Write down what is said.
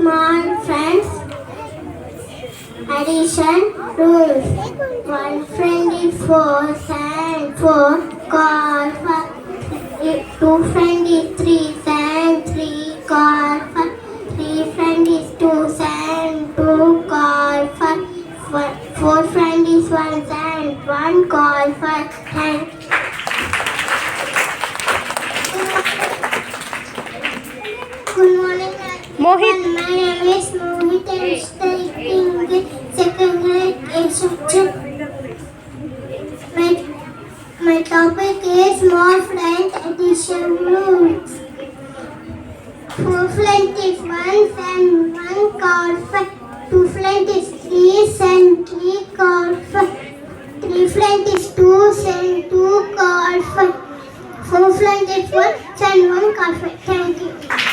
small friends. Addition rules. One friend is 4 and 4 call 5. Two friend is 3 and 3 call 5. Three friend is 2 and 2 call 5. Four friend is 1 and 1 call 5. Thank you. Good morning, Mohit. everyone. My name is Mohit and studying in second grade A section. My topic is small friend addition rules. Four friend is 1 and 1 call 5. Two friend is 3 and 3 call 5. Three friend is 2 and 2 call 5. Four friend is 1 and 1 call 5. Thank you.